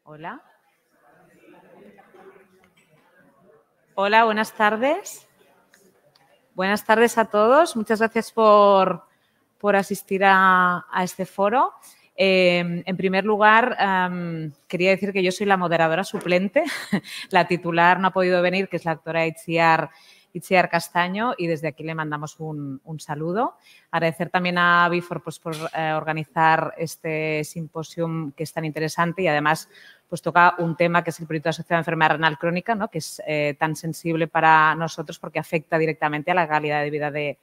Hola. Hola, buenas tardes. Buenas tardes a todos. Muchas gracias por asistir a este foro. En primer lugar, quería decir que yo soy la moderadora suplente. La titular no ha podido venir, que es la doctora Itziar Castaño, y desde aquí le mandamos un saludo. Agradecer también a Bifor por organizar este simposium que es tan interesante y además pues toca un tema que es el prurito asociado a enfermedad renal crónica, ¿no? Que es tan sensible para nosotros porque afecta directamente a la calidad de vida de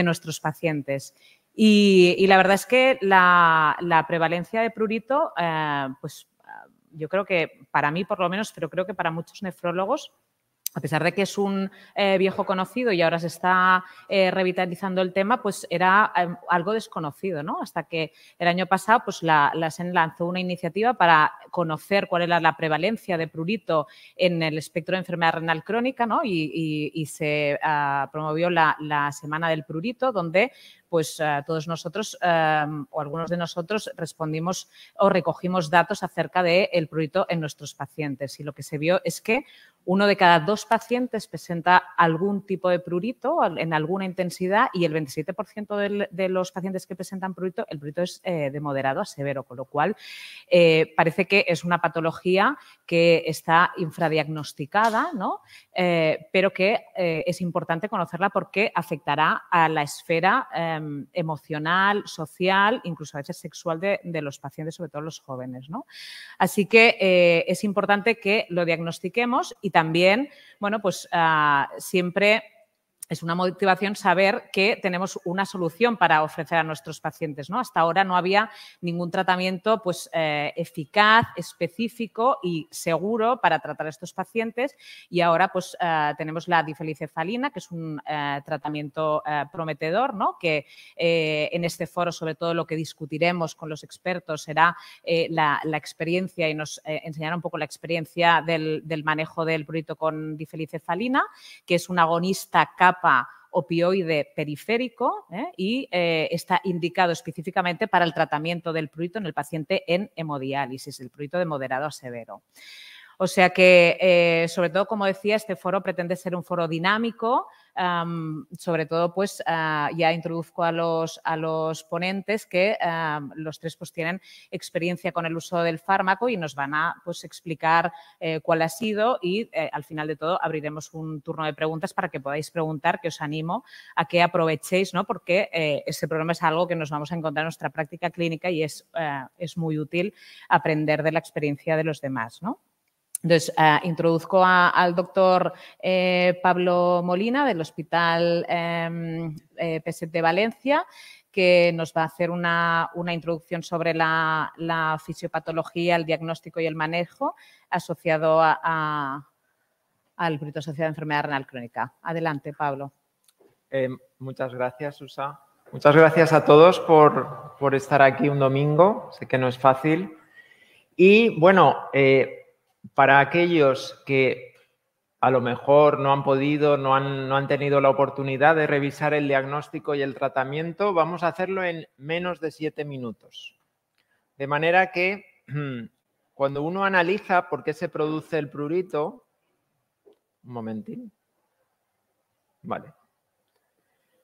nuestros pacientes. Y la verdad es que la prevalencia de prurito, pues yo creo que para mí por lo menos, pero creo que para muchos nefrólogos, a pesar de que es un viejo conocido y ahora se está revitalizando el tema, pues era algo desconocido, ¿no? Hasta que el año pasado pues la SEN lanzó una iniciativa para conocer cuál era la prevalencia de prurito en el espectro de enfermedad renal crónica, ¿no? Y se promovió la Semana del Prurito, donde pues todos nosotros o algunos de nosotros respondimos o recogimos datos acerca del prurito en nuestros pacientes. Y lo que se vio es que 1 de cada 2 pacientes presenta algún tipo de prurito en alguna intensidad y el 27% de los pacientes que presentan prurito, el prurito es de moderado a severo, con lo cual parece que es una patología que está infradiagnosticada, ¿no? Pero que es importante conocerla porque afectará a la esfera emocional, social, incluso a veces sexual de los pacientes, sobre todo los jóvenes, ¿no? Así que es importante que lo diagnostiquemos y también, bueno, pues siempre es una motivación saber que tenemos una solución para ofrecer a nuestros pacientes, ¿no? Hasta ahora no había ningún tratamiento pues, eficaz, específico y seguro para tratar a estos pacientes y ahora pues, tenemos la difenicefalina, que es un tratamiento prometedor, ¿no? Que en este foro, sobre todo, lo que discutiremos con los expertos será la experiencia y nos enseñará un poco la experiencia del manejo del prurito con difenicefalina, que es un agonista kappa opioide periférico y está indicado específicamente para el tratamiento del prurito en el paciente en hemodiálisis, el prurito de moderado a severo. O sea que, sobre todo, como decía, este foro pretende ser un foro dinámico. Sobre todo, pues ya introduzco a los ponentes que los 3 pues, tienen experiencia con el uso del fármaco y nos van a pues, explicar cuál ha sido y al final de todo abriremos un turno de preguntas para que podáis preguntar, que os animo a que aprovechéis, ¿no? Porque este problema es algo que nos vamos a encontrar en nuestra práctica clínica y es muy útil aprender de la experiencia de los demás, ¿no? Entonces, introduzco al doctor Pablo Molina del Hospital PESET de Valencia, que nos va a hacer una introducción sobre la fisiopatología, el diagnóstico y el manejo asociado al prurito asociado a enfermedad renal crónica. Adelante, Pablo. Muchas gracias, Susa. Muchas gracias a todos por estar aquí un domingo. Sé que no es fácil. Y, bueno, para aquellos que a lo mejor no han podido, no han tenido la oportunidad de revisar el diagnóstico y el tratamiento, vamos a hacerlo en menos de 7 minutos. De manera que cuando uno analiza por qué se produce el prurito... Un momentín. Vale.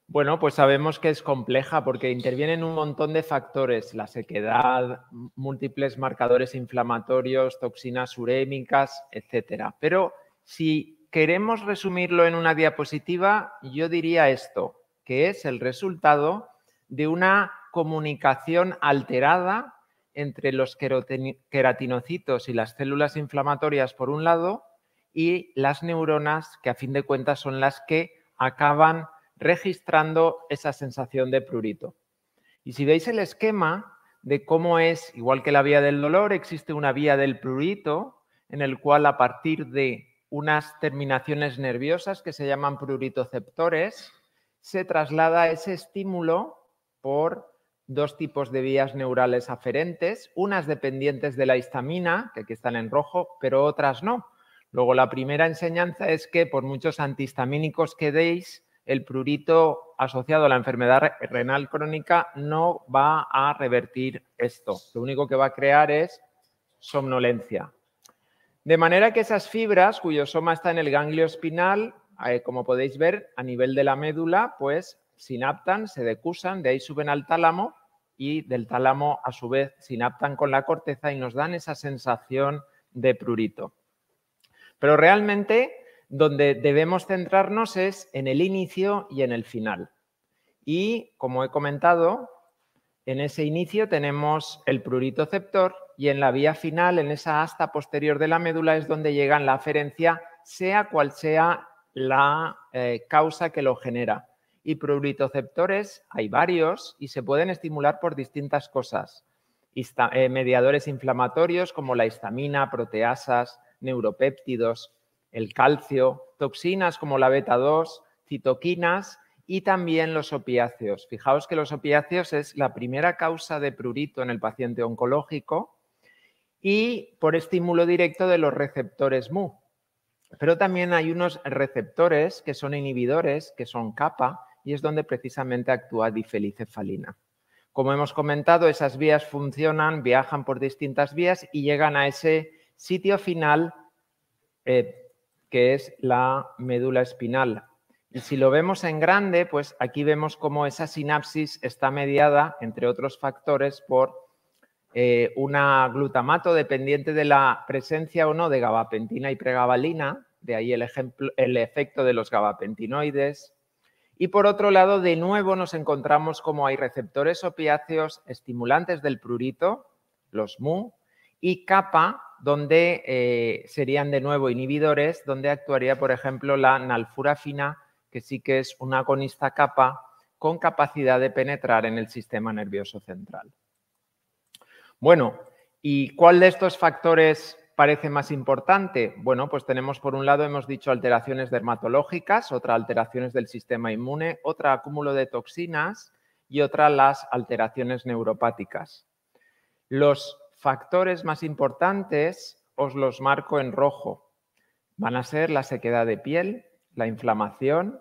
Bueno, pues sabemos que es compleja porque intervienen un montón de factores, la sequedad, múltiples marcadores inflamatorios, toxinas urémicas, etcétera. Pero si queremos resumirlo en una diapositiva, yo diría esto, que es el resultado de una comunicación alterada entre los queratinocitos y las células inflamatorias por un lado y las neuronas, que a fin de cuentas son las que acaban registrando esa sensación de prurito. Y si veis el esquema de cómo es, igual que la vía del dolor, existe una vía del prurito en el cual a partir de unas terminaciones nerviosas que se llaman pruritoceptores, se traslada ese estímulo por 2 tipos de vías neurales aferentes, unas dependientes de la histamina, que aquí están en rojo, pero otras no. Luego, la primera enseñanza es que por muchos antihistamínicos que deis, el prurito asociado a la enfermedad renal crónica no va a revertir esto. Lo único que va a crear es somnolencia. De manera que esas fibras, cuyo soma está en el ganglio espinal, como podéis ver, a nivel de la médula, pues sinaptan, se decusan, de ahí suben al tálamo y del tálamo, a su vez, sinaptan con la corteza y nos dan esa sensación de prurito. Pero realmente, donde debemos centrarnos es en el inicio y en el final. Y, como he comentado, en ese inicio tenemos el pruritoceptor y en la vía final, en esa asta posterior de la médula, es donde llega la aferencia, sea cual sea la causa que lo genera. Y pruritoceptores hay varios y se pueden estimular por distintas cosas. Mediadores inflamatorios como la histamina, proteasas, neuropéptidos, el calcio, toxinas como la beta-2, citoquinas y también los opiáceos. Fijaos que los opiáceos es la primera causa de prurito en el paciente oncológico y por estímulo directo de los receptores Mu. Pero también hay unos receptores que son inhibidores, que son kappa, y es donde precisamente actúa difenicefalina. Como hemos comentado, esas vías funcionan, viajan por distintas vías y llegan a ese sitio final que es la médula espinal. Y si lo vemos en grande, pues aquí vemos cómo esa sinapsis está mediada, entre otros factores, por una glutamato dependiente de la presencia o no de gabapentina y pregabalina, de ahí el efecto de los gabapentinoides. Y por otro lado, de nuevo nos encontramos como hay receptores opiáceos estimulantes del prurito, los Mu, y kappa, donde serían de nuevo inhibidores, donde actuaría, por ejemplo, la nalfurafina, que sí que es un agonista kappa con capacidad de penetrar en el sistema nervioso central. Bueno, ¿y cuál de estos factores parece más importante? Bueno, pues tenemos por un lado, hemos dicho, alteraciones dermatológicas, otra alteraciones del sistema inmune, otra acúmulo de toxinas y otra las alteraciones neuropáticas. Los factores más importantes os los marco en rojo. Van a ser la sequedad de piel, la inflamación,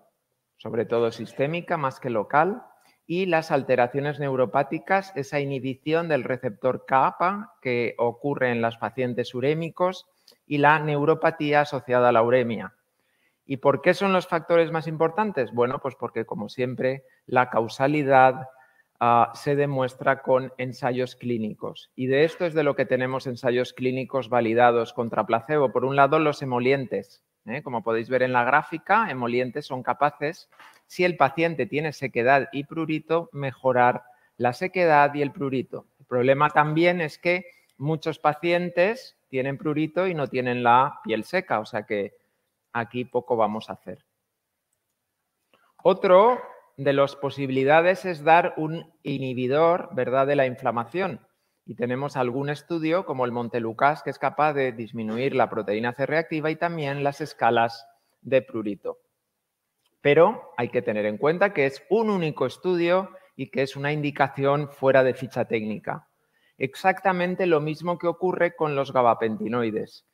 sobre todo sistémica más que local, y las alteraciones neuropáticas, esa inhibición del receptor kappa que ocurre en los pacientes urémicos y la neuropatía asociada a la uremia. ¿Y por qué son los factores más importantes? Bueno, pues porque, como siempre, la causalidad se demuestra con ensayos clínicos. Y de esto es de lo que tenemos ensayos clínicos validados contra placebo. Por un lado, los emolientes. Como podéis ver en la gráfica, emolientes son capaces, si el paciente tiene sequedad y prurito, mejorar la sequedad y el prurito. El problema también es que muchos pacientes tienen prurito y no tienen la piel seca, o sea que aquí poco vamos a hacer. Otro de las posibilidades es dar un inhibidor, ¿verdad?, de la inflamación. Y tenemos algún estudio, como el Montelukast, que es capaz de disminuir la proteína C reactiva y también las escalas de prurito. Pero hay que tener en cuenta que es un único estudio y que es una indicación fuera de ficha técnica. Exactamente lo mismo que ocurre con los gabapentinoides,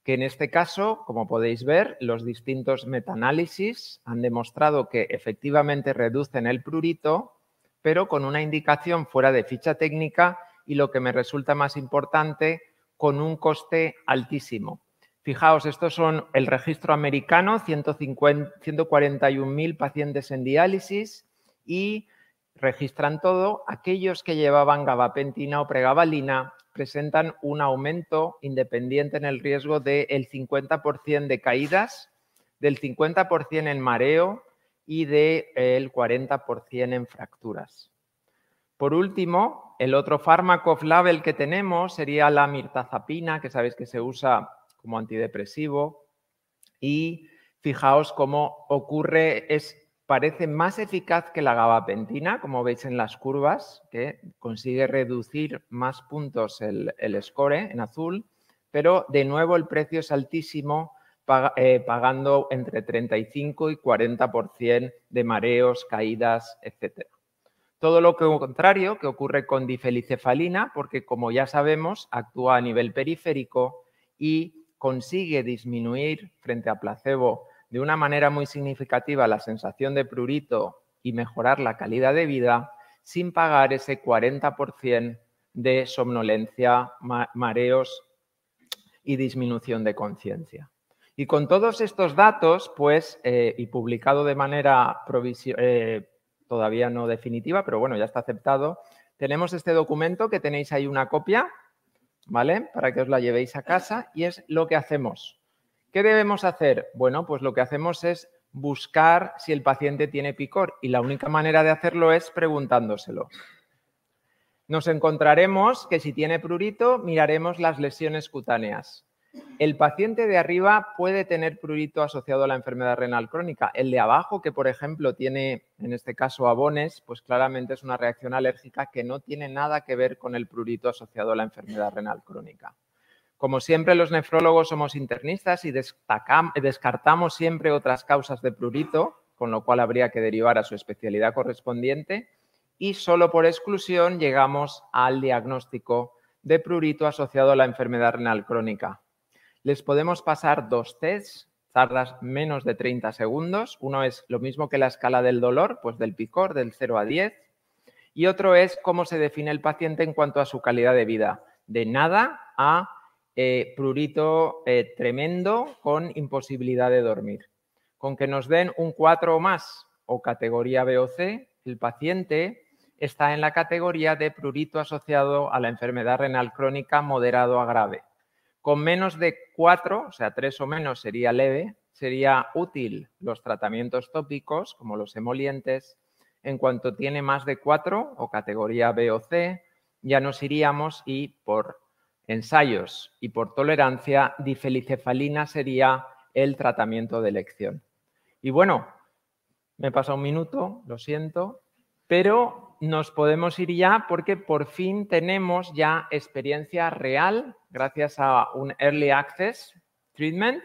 que en este caso, como podéis ver, los distintos metaanálisis han demostrado que efectivamente reducen el prurito, pero con una indicación fuera de ficha técnica y, lo que me resulta más importante, con un coste altísimo. Fijaos, estos son el registro americano, 141.000 pacientes en diálisis y registran todo. Aquellos que llevaban gabapentina o pregabalina presentan un aumento independiente en el riesgo del 50% de caídas, del 50% en mareo y del 40% en fracturas. Por último, el otro fármaco off-label que tenemos sería la mirtazapina, que sabéis que se usa como antidepresivo, y fijaos cómo ocurre, parece más eficaz que la gabapentina, como veis en las curvas, que consigue reducir más puntos el score en azul, pero de nuevo el precio es altísimo, pagando entre 35 y 40% de mareos, caídas, etc. Todo lo contrario que ocurre con difenicefalina, porque, como ya sabemos, actúa a nivel periférico y consigue disminuir frente a placebo de una manera muy significativa la sensación de prurito y mejorar la calidad de vida sin pagar ese 40% de somnolencia, mareos y disminución de conciencia. Y con todos estos datos, pues, y publicado de manera todavía no definitiva, pero bueno, ya está aceptado, tenemos este documento que tenéis ahí una copia, ¿vale? Para que os la llevéis a casa y es lo que hacemos. ¿Qué debemos hacer? Bueno, pues lo que hacemos es buscar si el paciente tiene picor y la única manera de hacerlo es preguntándoselo. Nos encontraremos que si tiene prurito, miraremos las lesiones cutáneas. El paciente de arriba puede tener prurito asociado a la enfermedad renal crónica. El de abajo, que por ejemplo tiene, en este caso, abones, pues claramente es una reacción alérgica que no tiene nada que ver con el prurito asociado a la enfermedad renal crónica. Como siempre, los nefrólogos somos internistas y descartamos siempre otras causas de prurito, con lo cual habría que derivar a su especialidad correspondiente y solo por exclusión llegamos al diagnóstico de prurito asociado a la enfermedad renal crónica. Les podemos pasar 2 tests, tardas menos de 30 segundos. Uno es lo mismo que la escala del dolor, pues del picor, del 0 a 10. Y otro es cómo se define el paciente en cuanto a su calidad de vida, de nada a prurito tremendo con imposibilidad de dormir. Con que nos den un 4 o más o categoría B o C, el paciente está en la categoría de prurito asociado a la enfermedad renal crónica moderado a grave. Con menos de 4, o sea, 3 o menos sería leve, sería útil los tratamientos tópicos, como los emolientes. En cuanto tiene más de 4, o categoría B o C, ya nos iríamos y por ensayos y por tolerancia, difenicefalina sería el tratamiento de elección. Y bueno, me pasa un minuto, lo siento, pero nos podemos ir ya porque por fin tenemos ya experiencia real gracias a un Early Access Treatment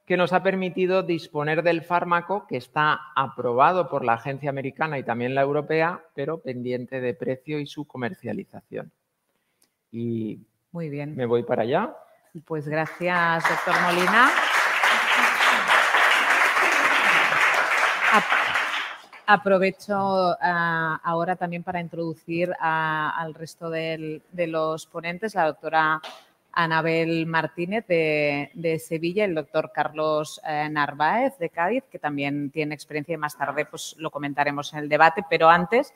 que nos ha permitido disponer del fármaco que está aprobado por la agencia americana y también la europea, pero pendiente de precio y su comercialización. Y muy bien. Me voy para allá. Pues gracias, doctor Molina. Aprovecho ahora también para introducir al resto de los ponentes, la doctora Anabel Martínez de Sevilla, el doctor Carlos Narváez de Cádiz, que también tiene experiencia y más tarde pues, lo comentaremos en el debate, pero antes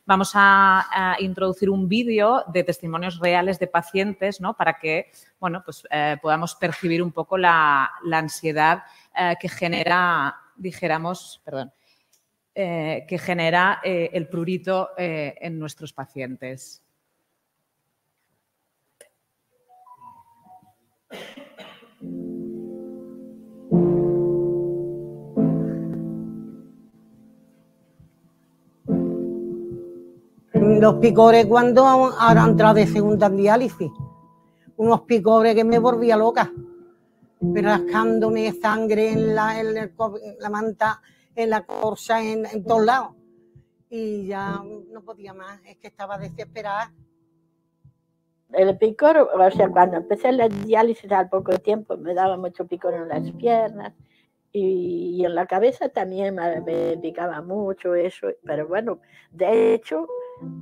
vamos a introducir un vídeo de testimonios reales de pacientes, ¿no? Para que bueno, pues, podamos percibir un poco la ansiedad que genera, dijéramos, perdón, que genera el prurito en nuestros pacientes. Los picores cuando ahora entrado de segunda en diálisis. Unos picores que me volvía loca. Rascándome sangre en la manta, en la corsa, en todos lados. Y ya no podía más, es que estaba desesperada. El picor, o sea, cuando empecé la diálisis al poco tiempo me daba mucho picor en las piernas y en la cabeza también me picaba mucho eso, pero bueno, de hecho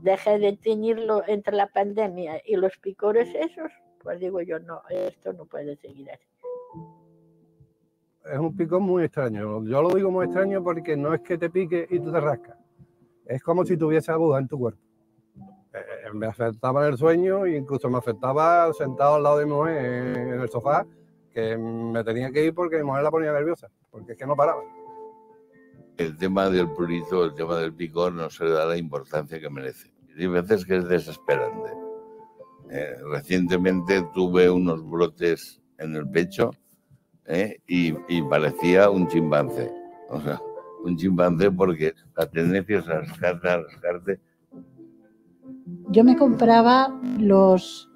dejé de tenerlo entre la pandemia y los picores esos, pues digo yo, no, esto no puede seguir así. Es un picor muy extraño. Yo lo digo muy extraño porque no es que te pique y tú te rascas. Es como si tuviese aguja en tu cuerpo. Me afectaba en el sueño e incluso me afectaba sentado al lado de mi mujer en el sofá, que me tenía que ir porque mi mujer la ponía nerviosa, porque es que no paraba. El tema del prurito, el tema del picor no se le da la importancia que merece. Y hay veces que es desesperante. Recientemente tuve unos brotes en el pecho y parecía un chimpancé. O sea, un chimpancé porque la tendencia es a rascarte. Yo me compraba los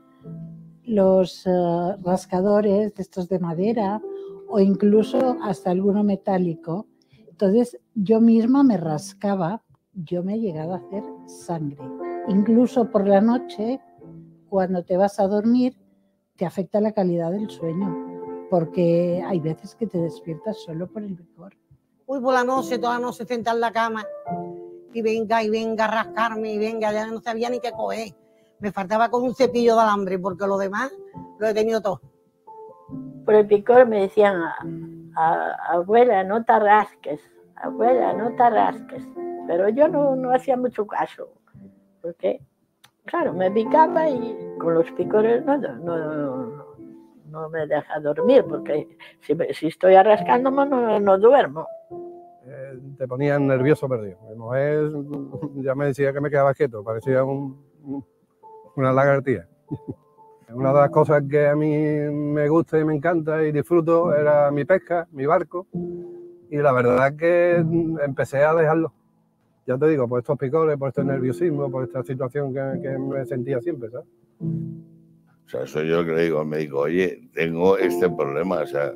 rascadores de estos de madera o incluso hasta alguno metálico. Entonces yo misma me rascaba, yo me he llegado a hacer sangre. Incluso por la noche, cuando te vas a dormir, te afecta la calidad del sueño, porque hay veces que te despiertas solo por el picor. Uy, por la noche, toda la noche sentada en la cama y venga a rascarme y venga, ya no sabía ni qué coger. Me faltaba con un cepillo de alambre porque lo demás lo he tenido todo. por el picor me decían, abuela, no te rasques, abuela, no te rasques. Pero yo no hacía mucho caso, porque, claro, me picaba y con los picores no me deja dormir, porque si estoy rascándome no duermo. Te ponían nervioso perdido. Mi mujer ya me decía que me quedaba quieto, parecía una lagartija. Una de las cosas que a mí me gusta y me encanta y disfruto era mi pesca, mi barco, y la verdad es que empecé a dejarlo. Ya te digo, por estos picores, por este nerviosismo, por esta situación que me sentía siempre, ¿sabes? O sea, soy yo que le digo al médico, oye, tengo este problema, o sea,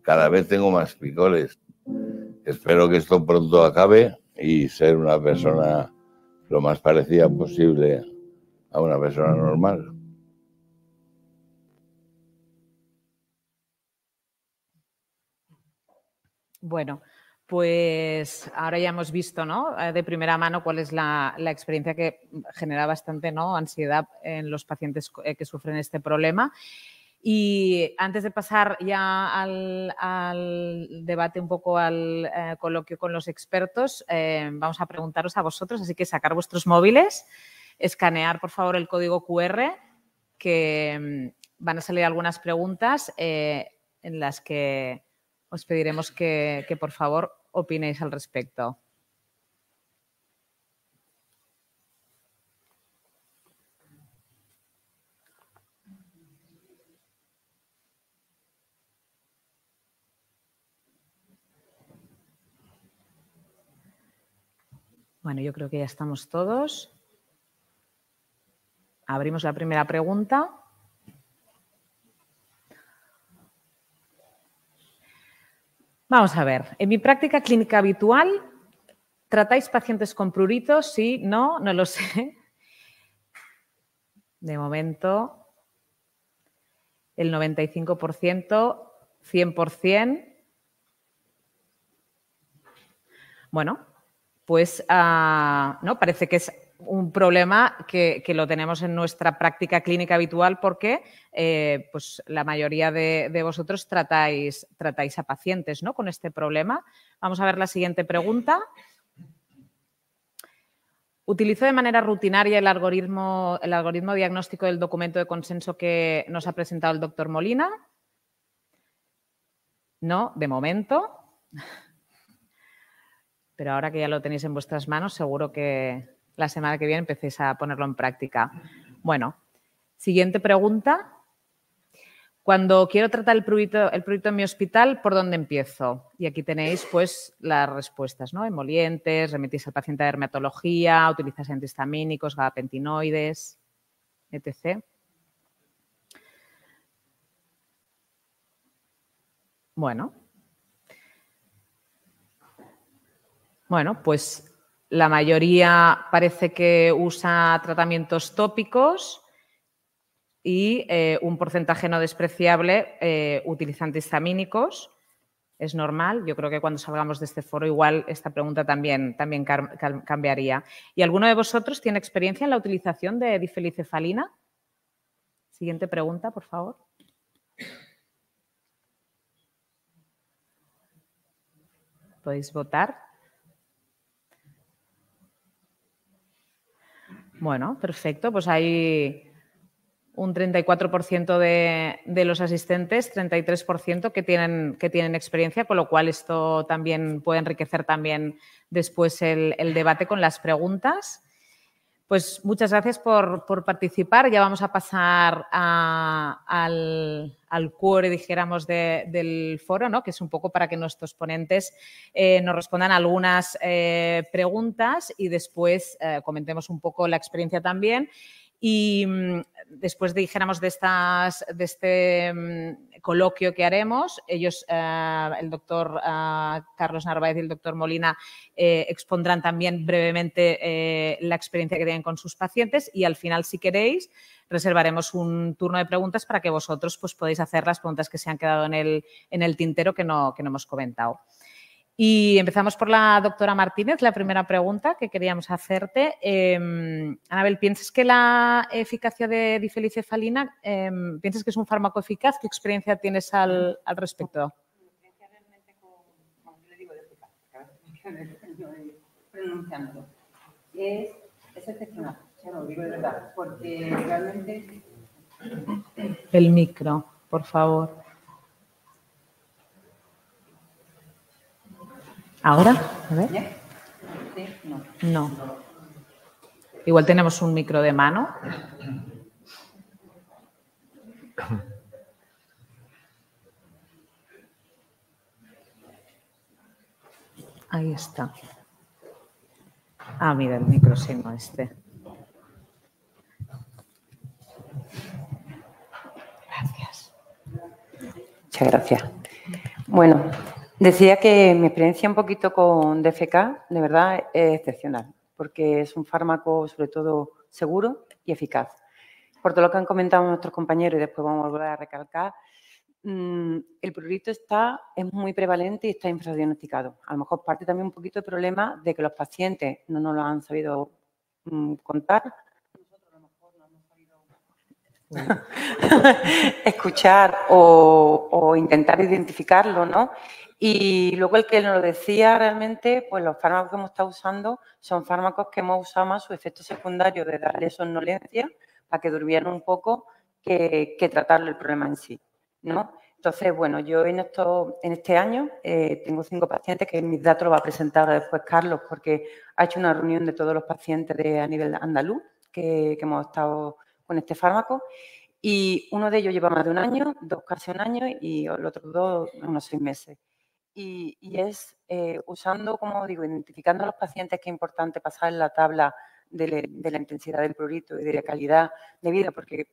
cada vez tengo más picores. Espero que esto pronto acabe y ser una persona lo más parecida posible a una persona normal. Bueno, pues ahora ya hemos visto, ¿no?, de primera mano cuál es la experiencia que genera bastante, ¿no?, ansiedad en los pacientes que sufren este problema. Y antes de pasar ya al debate, un poco al coloquio con los expertos, vamos a preguntaros a vosotros, así que sacar vuestros móviles, escanear por favor el código QR, que van a salir algunas preguntas en las que os pediremos que por favor opinéis al respecto. Bueno, yo creo que ya estamos todos. Abrimos la primera pregunta. Vamos a ver. En mi práctica clínica habitual, ¿tratáis pacientes con pruritos? Sí, no, no lo sé. De momento, el 95%, 100%. Bueno, pues no, parece que es un problema que lo tenemos en nuestra práctica clínica habitual porque pues la mayoría de vosotros tratáis a pacientes, ¿no?, con este problema. Vamos a ver la siguiente pregunta. ¿Utilizo de manera rutinaria el algoritmo diagnóstico del documento de consenso que nos ha presentado el doctor Molina? No, de momento. Pero ahora que ya lo tenéis en vuestras manos, seguro que la semana que viene empecéis a ponerlo en práctica. Bueno, siguiente pregunta. Cuando quiero tratar el prurito en mi hospital, ¿por dónde empiezo? Y aquí tenéis pues las respuestas, ¿no? Emolientes, remitís al paciente a dermatología, utilizáis antihistamínicos, gabapentinoides, etc. Bueno, pues la mayoría parece que usa tratamientos tópicos y un porcentaje no despreciable utiliza antihistamínicos. Es normal. Yo creo que cuando salgamos de este foro igual esta pregunta también cambiaría. ¿Y alguno de vosotros tiene experiencia en la utilización de difenicefalina? Siguiente pregunta, por favor. Podéis votar. Bueno, perfecto. Pues hay un 34% de los asistentes, 33% que tienen experiencia, con lo cual esto también puede enriquecer también después el debate con las preguntas. Pues muchas gracias por participar. Ya vamos a pasar al core, dijéramos, del foro, ¿no?, que es un poco para que nuestros ponentes nos respondan algunas preguntas y después comentemos un poco la experiencia también. Y después dijéramos de este coloquio que haremos, ellos, el doctor Carlos Narváez y el doctor Molina, expondrán también brevemente la experiencia que tienen con sus pacientes y al final, si queréis, reservaremos un turno de preguntas para que vosotros pues, podáis hacer las preguntas que se han quedado en el tintero que no hemos comentado. Y empezamos por la doctora Martínez, la primera pregunta que queríamos hacerte. Anabel, ¿piensas que la eficacia de difenicefalina, piensas que es un fármaco eficaz? ¿Qué experiencia tienes al respecto? Pronunciando. Es excepcional, ya lo digo de verdad, porque realmente... El micro, por favor. ¿Ahora? A ver. Sí, no. No. Igual tenemos un micro de mano. Ahí está. Ah, mira, el micro sí, no este. Gracias. Muchas gracias. Bueno, decía que mi experiencia un poquito con DFK, de verdad, es excepcional, porque es un fármaco, sobre todo, seguro y eficaz. Por todo lo que han comentado nuestros compañeros, y después vamos a volver a recalcar, el prurito es muy prevalente y está infradiagnosticado. A lo mejor parte también un poquito del problema de que los pacientes no nos lo han sabido contar. Nosotros a lo mejor no hemos sabido escuchar o intentar identificarlo, ¿no? Y luego el que nos lo decía realmente, pues los fármacos que hemos estado usando son fármacos que hemos usado más su efecto secundario de darle somnolencia para que durmieran un poco que tratarle el problema en sí, ¿no? Entonces, bueno, yo en este año tengo 5 pacientes, que mis datos lo va a presentar ahora después Carlos, porque ha hecho una reunión de todos los pacientes a nivel andaluz que hemos estado con este fármaco, y uno de ellos lleva más de 1 año, 2 casi 1 año y los otros 2 unos 6 meses. Y es usando, como digo, identificando a los pacientes, que es importante pasar en la tabla de la intensidad del prurito y de la calidad de vida, porque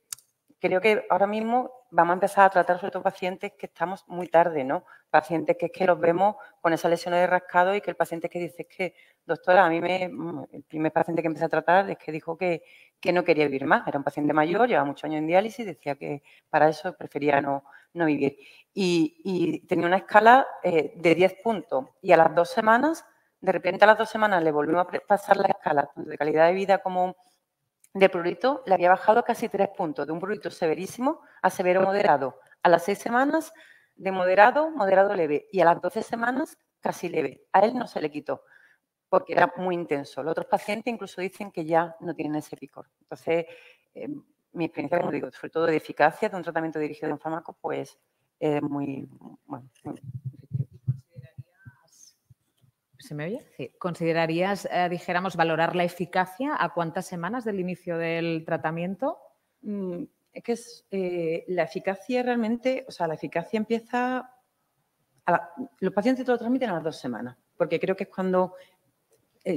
creo que ahora mismo vamos a empezar a tratar sobre todo pacientes que estamos muy tarde, ¿no? Pacientes que es que los vemos con esas lesiones de rascado y que el paciente que dice es que, doctora, el primer paciente que empecé a tratar es que dijo que no quería vivir más. Era un paciente mayor, llevaba muchos años en diálisis, decía que para eso prefería no vivir. Y tenía una escala de 10 puntos y a las 2 semanas, de repente a las 2 semanas le volvimos a pasar la escala tanto de calidad de vida como de prurito, le había bajado casi 3 puntos, de un prurito severísimo a severo moderado. A las 6 semanas, de moderado, moderado leve. Y a las 12 semanas, casi leve. A él no se le quitó, porque era muy intenso. Los otros pacientes incluso dicen que ya no tienen ese picor. Entonces, mi experiencia, como digo, sobre todo de eficacia de un tratamiento dirigido de un fármaco, pues es muy, bueno, muy efectivo. ¿Se me oye? Sí. ¿Considerarías, dijéramos, valorar la eficacia a cuántas semanas del inicio del tratamiento? Es que la eficacia realmente, o sea, la eficacia empieza... los pacientes te lo transmiten a las 2 semanas, porque creo que es cuando,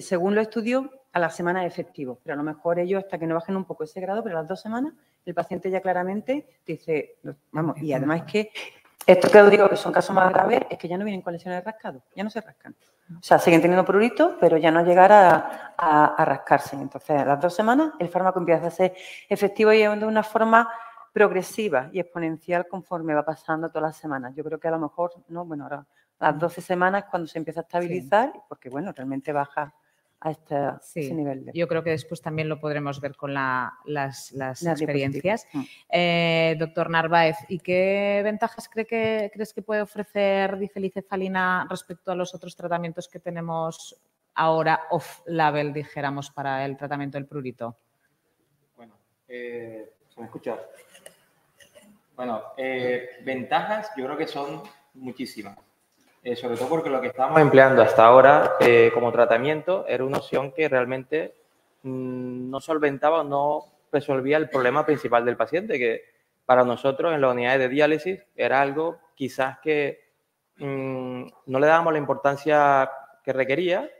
según los estudios, a la semana es efectivo, pero a lo mejor ellos hasta que no bajen un poco ese grado, pero a las 2 semanas el paciente ya claramente dice, vamos, y además es que esto que os digo que son casos más graves, es que ya no vienen con lesiones de rascado, ya no se rascan. O sea, siguen teniendo prurito, pero ya no llegar a rascarse. Entonces, a las 2 semanas el fármaco empieza a ser efectivo y de una forma progresiva y exponencial conforme va pasando todas las semanas. Yo creo que a lo mejor, ¿no? Bueno, ahora a las 12 semanas es cuando se empieza a estabilizar, sí, porque, bueno, realmente baja a ese nivel. Yo creo que después también lo podremos ver con las experiencias. Doctor Narváez, ¿y qué ventajas crees que puede ofrecer difenicefalina respecto a los otros tratamientos que tenemos ahora off-label, dijéramos, para el tratamiento del prurito? Bueno, ¿se me escucha? Bueno, ventajas yo creo que son muchísimas. Sobre todo porque lo que estábamos empleando hasta ahora como tratamiento era una opción que realmente no solventaba o no resolvía el problema principal del paciente, que para nosotros en las unidades de diálisis era algo quizás que no le dábamos la importancia que requería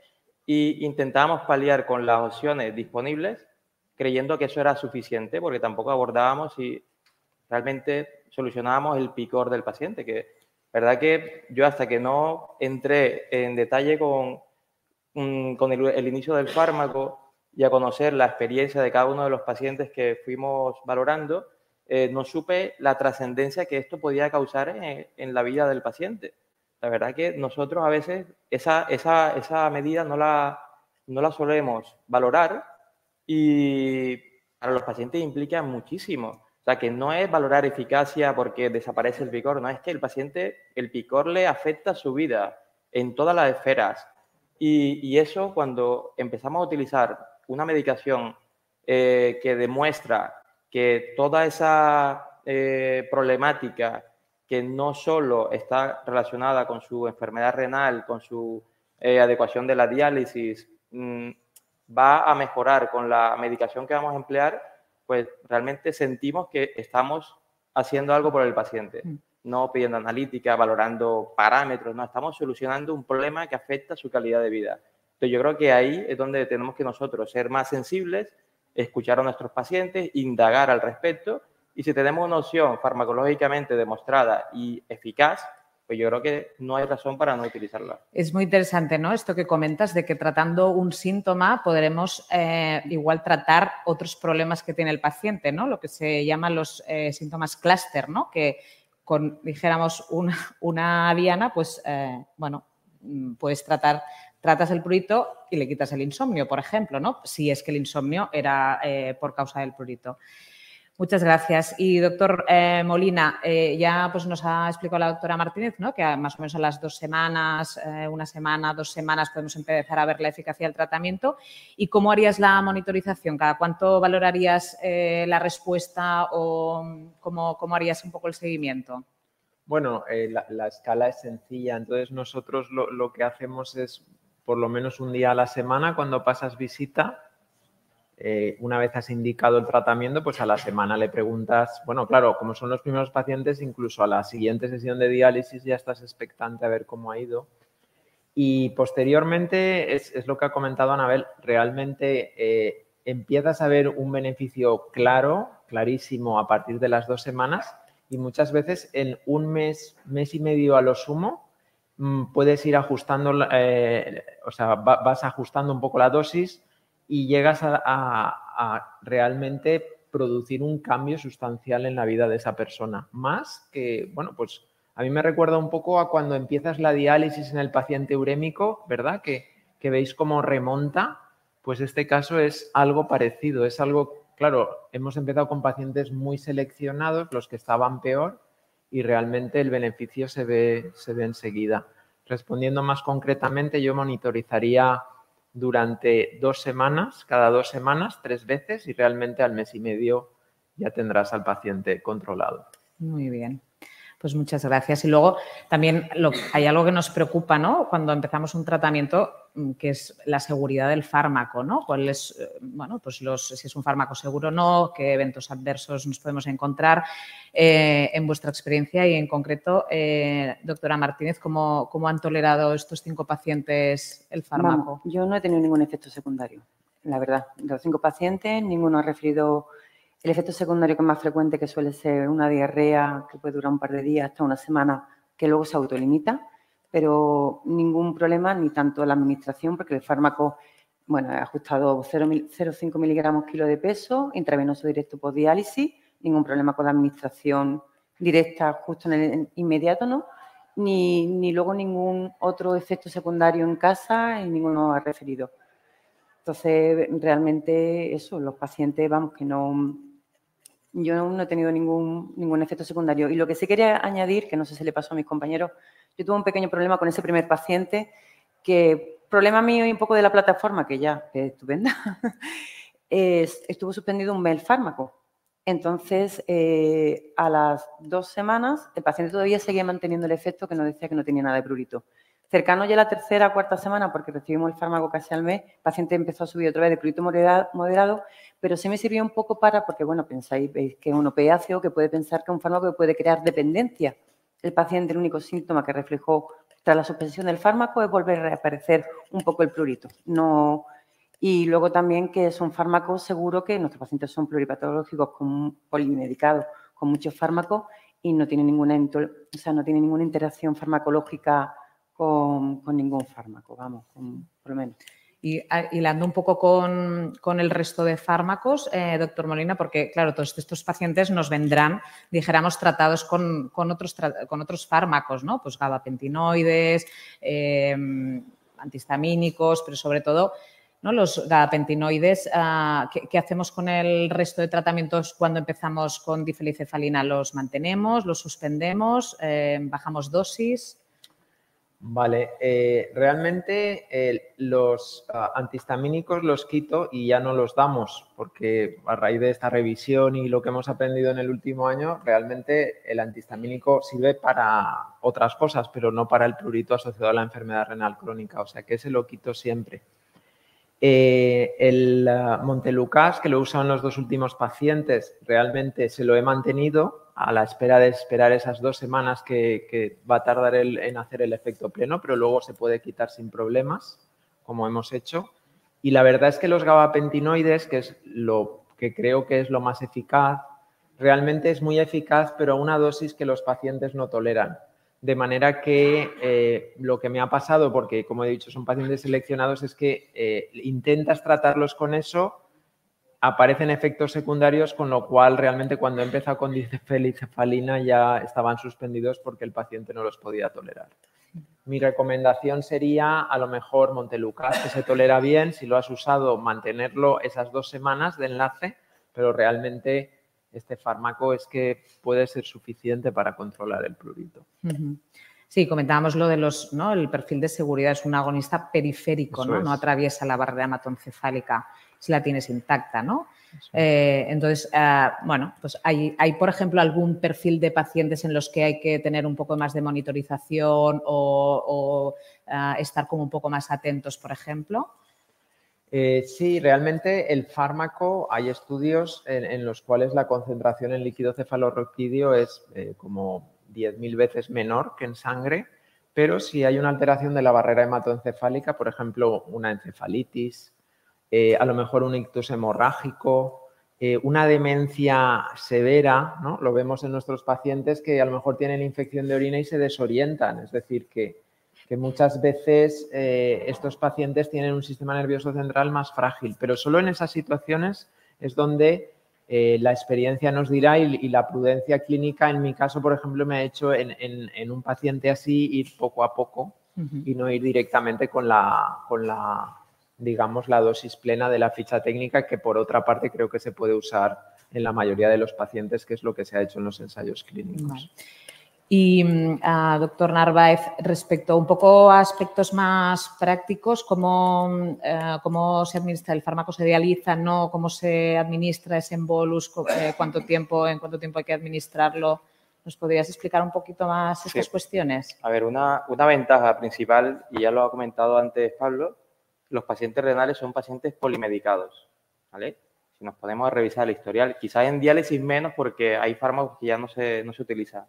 e intentábamos paliar con las opciones disponibles creyendo que eso era suficiente, porque tampoco abordábamos si realmente solucionábamos el picor del paciente, que verdad que yo hasta que no entré en detalle con el inicio del fármaco y a conocer la experiencia de cada uno de los pacientes que fuimos valorando, no supe la trascendencia que esto podía causar en la vida del paciente. La verdad que nosotros a veces esa medida no la solemos valorar y para los pacientes implica muchísimo. O sea, que no es valorar eficacia porque desaparece el picor, no, es que el picor le afecta su vida en todas las esferas. Y eso cuando empezamos a utilizar una medicación que demuestra que toda esa problemática que no solo está relacionada con su enfermedad renal, con su adecuación de la diálisis, va a mejorar con la medicación que vamos a emplear, pues realmente sentimos que estamos haciendo algo por el paciente. No pidiendo analítica, valorando parámetros, no, estamos solucionando un problema que afecta su calidad de vida. Entonces yo creo que ahí es donde tenemos que nosotros ser más sensibles, escuchar a nuestros pacientes, indagar al respecto, y si tenemos una opción farmacológicamente demostrada y eficaz, pues yo creo que no hay razón para no utilizarla. Es muy interesante, ¿no? Esto que comentas de que tratando un síntoma podremos igual tratar otros problemas que tiene el paciente, ¿no? Lo que se llaman los síntomas clúster, ¿no? Que con, dijéramos, una diana, pues, bueno, puedes tratas el prurito y le quitas el insomnio, por ejemplo, ¿no? Si es que el insomnio era por causa del prurito. Muchas gracias. Y, doctor Molina, ya pues, nos ha explicado la doctora Martínez, ¿no? Que más o menos a las 2 semanas, una semana, 2 semanas, podemos empezar a ver la eficacia del tratamiento. ¿Y cómo harías la monitorización? ¿Cada cuánto valorarías la respuesta o cómo harías un poco el seguimiento? Bueno, la escala es sencilla. Entonces, nosotros lo que hacemos es por lo menos un día a la semana cuando pasas visita. Una vez has indicado el tratamiento, pues a la semana le preguntas, bueno, claro, como son los primeros pacientes, incluso a la siguiente sesión de diálisis ya estás expectante a ver cómo ha ido. Y posteriormente, es lo que ha comentado Anabel, realmente empiezas a ver un beneficio clarísimo a partir de las 2 semanas y muchas veces en un mes y medio a lo sumo, puedes ir ajustando, o sea, vas ajustando un poco la dosis y llegas a realmente producir un cambio sustancial en la vida de esa persona. Más que, bueno, pues a mí me recuerda un poco a cuando empiezas la diálisis en el paciente urémico, ¿verdad? Que veis cómo remonta. Pues este caso es algo parecido. Es algo, claro, hemos empezado con pacientes muy seleccionados, los que estaban peor, y realmente el beneficio se ve enseguida. Respondiendo más concretamente, yo monitorizaría durante 2 semanas, cada 2 semanas, 3 veces y realmente al mes y medio ya tendrás al paciente controlado. Muy bien. Pues muchas gracias. Y luego también hay algo que nos preocupa, ¿no? Cuando empezamos un tratamiento, que es la seguridad del fármaco, ¿no? ¿Cuál es, bueno, pues si es un fármaco seguro o no? ¿Qué eventos adversos nos podemos encontrar? En vuestra experiencia y en concreto, doctora Martínez, ¿cómo han tolerado estos 5 pacientes el fármaco? Vamos, yo no he tenido ningún efecto secundario, la verdad. De los 5 pacientes, ninguno ha referido. El efecto secundario que es más frecuente, que suele ser una diarrea que puede durar un par de días hasta una semana, que luego se autolimita, pero ningún problema, ni tanto la administración, porque el fármaco, bueno, he ajustado 0,5 miligramos kilo de peso, intravenoso directo por diálisis, ningún problema con la administración directa justo en el inmediato, ¿no? Ni luego ningún otro efecto secundario en casa y ninguno ha referido. Entonces, realmente eso, los pacientes, vamos, que no... Yo no he tenido ningún efecto secundario. Y lo que sí quería añadir, que no sé si le pasó a mis compañeros, yo tuve un pequeño problema con ese primer paciente, que problema mío y un poco de la plataforma, que ya es estupenda, estuvo suspendido un mes el fármaco. Entonces, a las 2 semanas, el paciente todavía seguía manteniendo el efecto que nos decía que no tenía nada de prurito. Cercano ya a la 3ª o 4ª semana, porque recibimos el fármaco casi al mes, el paciente empezó a subir otra vez de prurito moderado, pero sí me sirvió un poco porque, bueno, veis que es un opiáceo, que puede pensar que es un fármaco que puede crear dependencia. El paciente, el único síntoma que reflejó tras la suspensión del fármaco es volver a reaparecer un poco el prurito. No, y luego también que es un fármaco seguro, que nuestros pacientes son pluripatológicos, polimedicados, con muchos fármacos y no tienen ninguna interacción farmacológica con ningún fármaco, vamos, por lo menos. Y hilando un poco con el resto de fármacos, doctor Molina, porque, claro, todos estos pacientes nos vendrán, dijéramos, tratados con otros fármacos, ¿no? Pues gabapentinoides, antihistamínicos, pero sobre todo, ¿no? Los gabapentinoides, ¿qué hacemos con el resto de tratamientos cuando empezamos con difenicefalina? ¿Los mantenemos, los suspendemos, bajamos dosis? Vale, realmente los antihistamínicos los quito y ya no los damos, porque a raíz de esta revisión y lo que hemos aprendido en el último año, realmente el antihistamínico sirve para otras cosas, pero no para el prurito asociado a la enfermedad renal crónica, o sea que ese lo quito siempre. El Montelukast, que lo he usado en los 2 últimos pacientes, realmente se lo he mantenido a la espera de esperar esas 2 semanas que va a tardar en hacer el efecto pleno, pero luego se puede quitar sin problemas, como hemos hecho. Y la verdad es que los gabapentinoides, que es lo que creo que es lo más eficaz, realmente es muy eficaz, pero a una dosis que los pacientes no toleran. De manera que lo que me ha pasado, porque como he dicho son pacientes seleccionados, es que intentas tratarlos con eso, aparecen efectos secundarios, con lo cual realmente cuando he empezado con difenicefalina ya estaban suspendidos porque el paciente no los podía tolerar. Mi recomendación sería a lo mejor Montelukast, que se tolera bien, si lo has usado, mantenerlo esas 2 semanas de enlace, pero realmente este fármaco es que puede ser suficiente para controlar el prurito. Sí, comentábamos lo de ¿no? El perfil de seguridad es un agonista periférico, ¿no? No atraviesa la barrera hematoencefálica si la tienes intacta, ¿no? Entonces, bueno, pues hay, por ejemplo, algún perfil de pacientes en los que hay que tener un poco más de monitorización o estar como un poco más atentos, por ejemplo. Sí, realmente el fármaco, hay estudios en los cuales la concentración en líquido cefalorraquídeo es como 10.000 veces menor que en sangre, pero si hay una alteración de la barrera hematoencefálica, por ejemplo, una encefalitis, a lo mejor un ictus hemorrágico, una demencia severa, ¿no? Lo vemos en nuestros pacientes que a lo mejor tienen infección de orina y se desorientan, es decir, que muchas veces estos pacientes tienen un sistema nervioso central más frágil, pero solo en esas situaciones es donde la experiencia nos dirá y la prudencia clínica, en mi caso, por ejemplo, me ha hecho en un paciente así ir poco a poco y no ir directamente con digamos, la dosis plena de la ficha técnica, que por otra parte creo que se puede usar en la mayoría de los pacientes, que es lo que se ha hecho en los ensayos clínicos. Vale. Y, doctor Narváez, respecto un poco a aspectos más prácticos, ¿cómo se administra el fármaco? ¿Se dializa? ¿No? ¿Cómo se administra ese embolus? ¿En cuánto tiempo hay que administrarlo? ¿Nos podrías explicar un poquito más estas cuestiones? A ver, una ventaja principal, y ya lo ha comentado antes Pablo, los pacientes renales son pacientes polimedicados, ¿vale? Si nos podemos revisar el historial, quizás en diálisis menos porque hay fármacos que ya no se utilizan.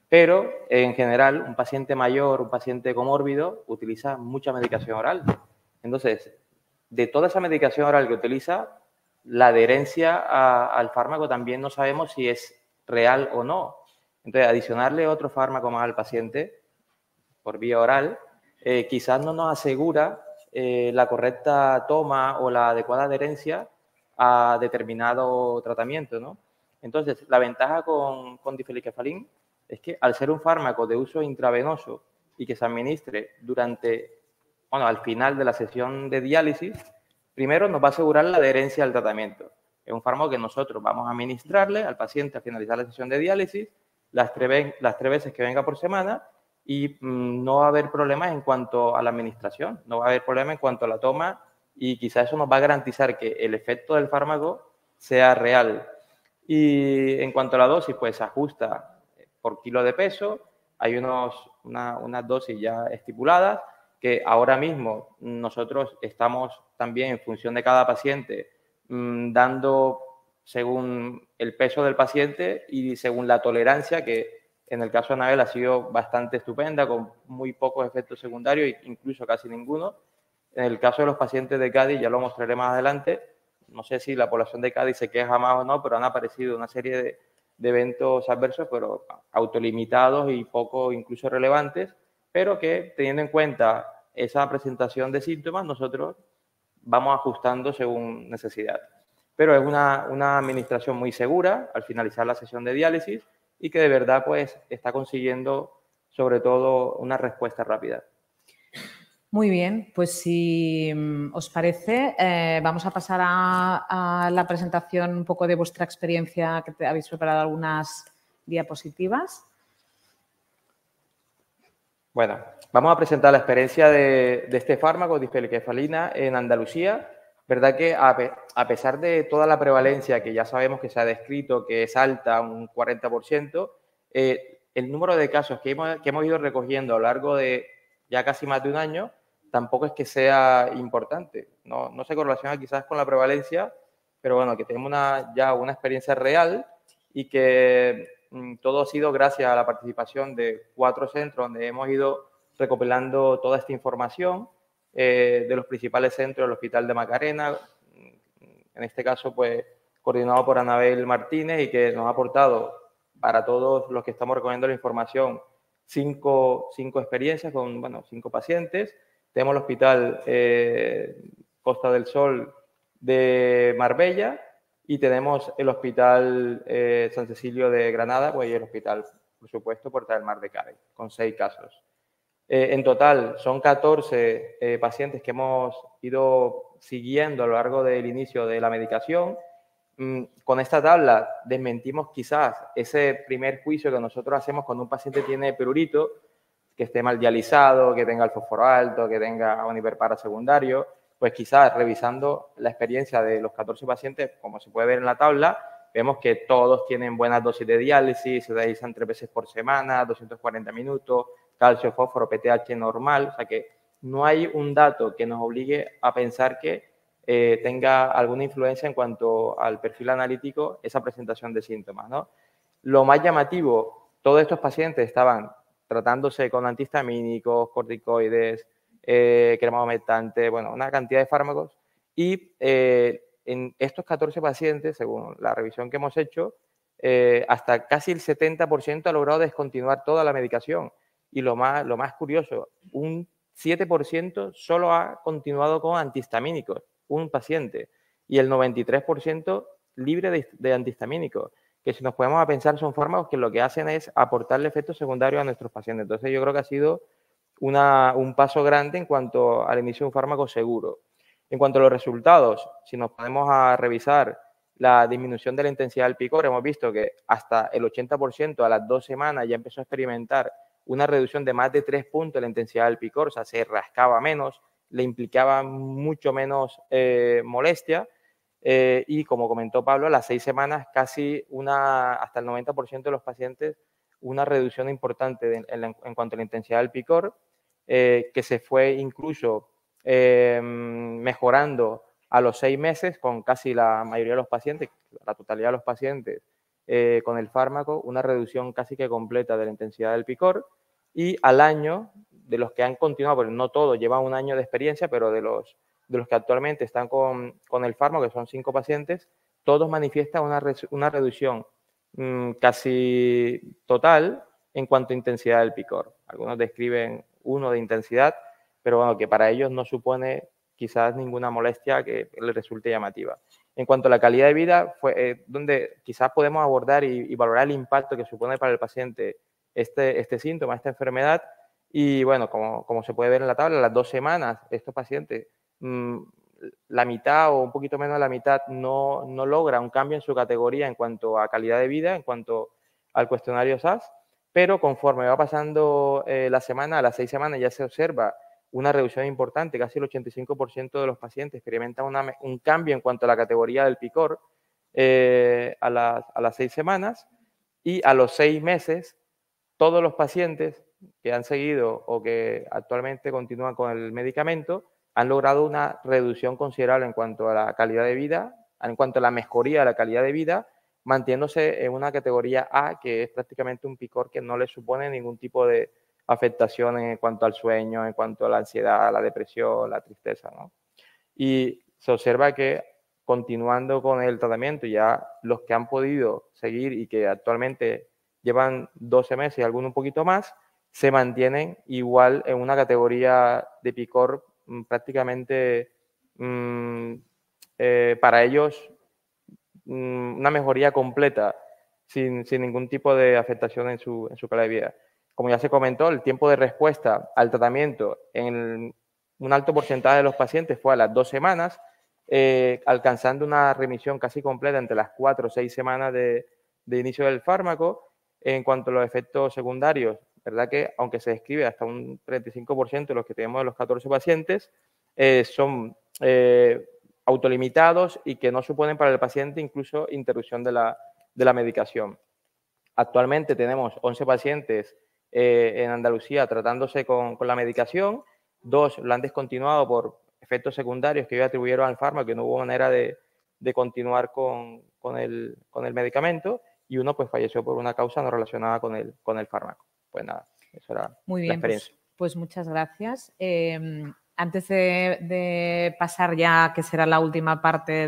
Pero, en general, un paciente mayor, un paciente comórbido, utiliza mucha medicación oral. Entonces, de toda esa medicación oral que utiliza, la adherencia al fármaco también no sabemos si es real o no. Entonces, adicionarle otro fármaco más al paciente por vía oral, quizás no nos asegura la correcta toma o la adecuada adherencia a determinado tratamiento, ¿no? Entonces, la ventaja con difenicefalin es que al ser un fármaco de uso intravenoso y que se administre al final de la sesión de diálisis, primero nos va a asegurar la adherencia al tratamiento. Es un fármaco que nosotros vamos a administrarle al paciente al finalizar la sesión de diálisis las tres veces que venga por semana y no va a haber problemas en cuanto a la administración, no va a haber problema en cuanto a la toma y quizás eso nos va a garantizar que el efecto del fármaco sea real. Y en cuanto a la dosis, pues se ajusta por kilo de peso, hay unas dosis ya estipuladas que ahora mismo nosotros estamos también en función de cada paciente dando según el peso del paciente y según la tolerancia, que en el caso de Anabel ha sido bastante estupenda, con muy pocos efectos secundarios, incluso casi ninguno. En el caso de los pacientes de Cádiz, ya lo mostraré más adelante, no sé si la población de Cádiz se queja más o no, pero han aparecido una serie de eventos adversos, pero autolimitados y poco incluso relevantes, pero que teniendo en cuenta esa presentación de síntomas, nosotros vamos ajustando según necesidad. Pero es una administración muy segura al finalizar la sesión de diálisis y que de verdad pues está consiguiendo sobre todo una respuesta rápida. Muy bien, pues si os parece, vamos a pasar a la presentación un poco de vuestra experiencia, que habéis preparado algunas diapositivas. Bueno, vamos a presentar la experiencia de este fármaco, difelikefalina, en Andalucía. Verdad que a pesar de toda la prevalencia que ya sabemos que se ha descrito, que es alta, un 40%, el número de casos que hemos ido recogiendo a lo largo de ya casi más de un año tampoco es que sea importante. No se correlaciona quizás con la prevalencia, pero bueno, que tenemos ya una experiencia real y que todo ha sido gracias a la participación de 4 centros donde hemos ido recopilando toda esta información de los principales centros del Hospital de Macarena, en este caso pues coordinado por Anabel Martínez y que nos ha aportado para todos los que estamos recogiendo la información 5 experiencias con 5 pacientes. Tenemos el Hospital Costa del Sol de Marbella y tenemos el Hospital San Cecilio de Granada, pues, y el Hospital, por supuesto, Puerta del Mar de Cádiz, con 6 casos. En total, son 14 pacientes que hemos ido siguiendo a lo largo del inicio de la medicación. Con esta tabla desmentimos quizás ese primer juicio que nosotros hacemos cuando un paciente tiene prurito, que esté mal dializado, que tenga el fósforo alto, que tenga un hiperpara secundario. Pues quizás revisando la experiencia de los 14 pacientes, como se puede ver en la tabla, vemos que todos tienen buenas dosis de diálisis, se realizan 3 veces por semana, 240 minutos, calcio, fósforo, PTH normal. O sea que no hay un dato que nos obligue a pensar que tenga alguna influencia en cuanto al perfil analítico esa presentación de síntomas, ¿no? Lo más llamativo, todos estos pacientes estaban tratándose con antihistamínicos, corticoides, crema humectante, bueno, una cantidad de fármacos. Y en estos 14 pacientes, según la revisión que hemos hecho, hasta casi el 70% ha logrado descontinuar toda la medicación. Y lo más curioso, un 7% solo ha continuado con antihistamínicos, un paciente, y el 93% libre de antihistamínicos, que si nos ponemos a pensar son fármacos que lo que hacen es aportarle efectos secundarios a nuestros pacientes. Entonces yo creo que ha sido un paso grande en cuanto al inicio de un fármaco seguro. En cuanto a los resultados, si nos ponemos a revisar la disminución de la intensidad del picor, hemos visto que hasta el 80% a las 2 semanas ya empezó a experimentar una reducción de más de 3 puntos de la intensidad del picor, o sea, se rascaba menos, le implicaba mucho menos molestia. Y como comentó Pablo, a las 6 semanas casi hasta el 90% de los pacientes una reducción importante en cuanto a la intensidad del picor, que se fue incluso mejorando a los 6 meses con casi la mayoría de los pacientes, la totalidad de los pacientes con el fármaco, una reducción casi que completa de la intensidad del picor. Y al año, de los que han continuado, porque no todos llevan un año de experiencia, pero de los que actualmente están con el fármaco, que son 5 pacientes, todos manifiestan una reducción casi total en cuanto a intensidad del picor. Algunos describen 1 de intensidad, pero bueno, que para ellos no supone quizás ninguna molestia que les resulte llamativa. En cuanto a la calidad de vida, fue donde quizás podemos abordar y valorar el impacto que supone para el paciente este síntoma, esta enfermedad. Y bueno, como se puede ver en la tabla, a las 2 semanas estos pacientes, la mitad o un poquito menos de la mitad no logra un cambio en su categoría en cuanto a calidad de vida, en cuanto al cuestionario SAS, pero conforme va pasando la semana, a las 6 semanas ya se observa una reducción importante, casi el 85% de los pacientes experimentan un cambio en cuanto a la categoría del picor a las 6 semanas, y a los 6 meses todos los pacientes que han seguido o que actualmente continúan con el medicamento han logrado una reducción considerable en cuanto a la calidad de vida, en cuanto a la mejoría de la calidad de vida, manteniéndose en una categoría A, que es prácticamente un picor que no le supone ningún tipo de afectación en cuanto al sueño, en cuanto a la ansiedad, la depresión, la tristeza, ¿no? Y se observa que continuando con el tratamiento, ya los que han podido seguir y que actualmente llevan 12 meses y algunos un poquito más, se mantienen igual en una categoría de picor prácticamente para ellos una mejoría completa sin ningún tipo de afectación en su calidad de vida. Como ya se comentó, el tiempo de respuesta al tratamiento en un alto porcentaje de los pacientes fue a las 2 semanas, alcanzando una remisión casi completa entre las 4 o 6 semanas de inicio del fármaco. En cuanto a los efectos secundarios, ¿verdad? Que aunque se describe hasta un 35% de los que tenemos de los 14 pacientes, son autolimitados y que no suponen para el paciente incluso interrupción de la medicación. Actualmente tenemos 11 pacientes en Andalucía tratándose con la medicación, 2 lo han descontinuado por efectos secundarios que ellos atribuyeron al fármaco, que no hubo manera de continuar con el medicamento, y 1 pues falleció por una causa no relacionada con el fármaco. Pues nada, eso era Muy bien, la experiencia. pues muchas gracias. Antes de pasar ya, que será la última parte